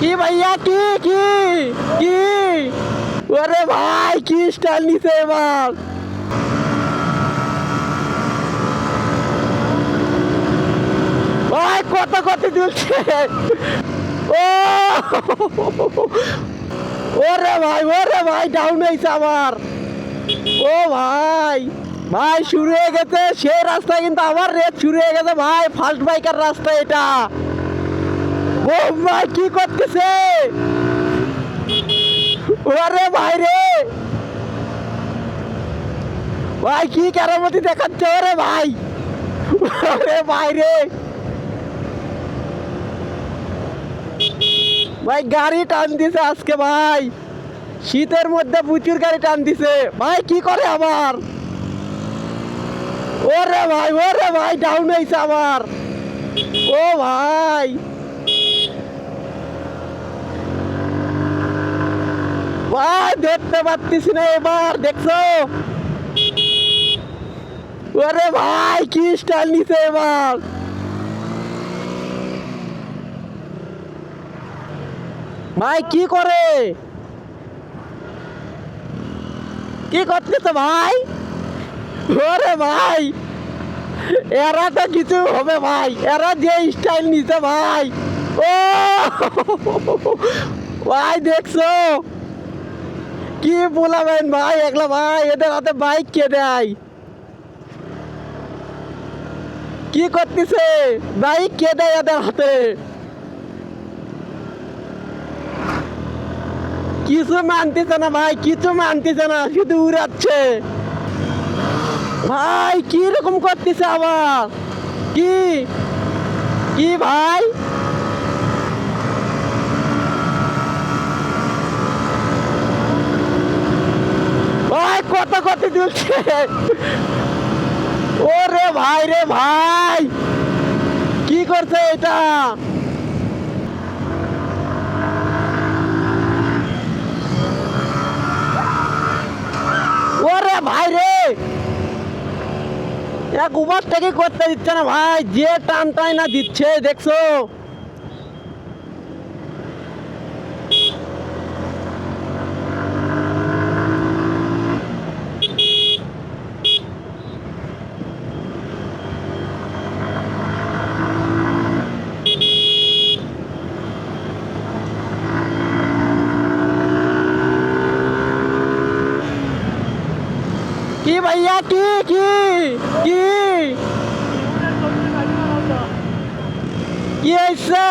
কি ভাইয়া কি কি কি ওরে ভাই কি স্টাইল নিছে এবার ভাই কত কত দিচ্ছে ও ওরে ভাই ডাউন হয়েছে আমার ও ভাই ভাই শুরু হয়ে গেছে সেই রাস্তায় কিন্তু আবার রেস শুরু হয়ে গেছে ভাই ফার্স্ট বাইকার রাস্তা এটা ও ভাই কি করতেছে ওরে ভাই রে ভাই কি কেরামতি দেখাচ্ছে ওরে ভাই ওরে ভাই রে ভাই গাড়ি টান দিছে আজকে ভাই শীতের মধ্যে প্রচুর গাড়ি টান দিছে ভাই কি করে আবার ওরে ভাই ডাউন হয়েছে আমার ও ভাই ভাই দেখতে পাচ্ছিস না এবার দেখছো ওরে ভাই কি স্টাইল নিছে এবার ভাই কি করে কি করতেছে ভাই ওরে ভাই এরা তো কিছু হবে ভাই এরা যে স্টাইল নিছে ভাই ও ভাই দেখছো কি বলাবেন ভাই একলা ভাই এদের হাতে বাইক কে দেয় কি করতেছে বাইক কে দেয় এদের হাতে কিছু মানতেছে না ভাই কিছু মানতেছে না শুধু উড়াচ্ছে ভাই কি রকম করতেছে আবার কি কি ভাই ভাই কত কত দিচ্ছে ওরে ভাই রে ভাই কি করছে এটা ওরে ভাই রে এক ওভারটেকই করতে দিচ্ছে না ভাই যে টানটাই না দিচ্ছে দেখছো কি ভাইয়া কি কি কি কি হয়েছে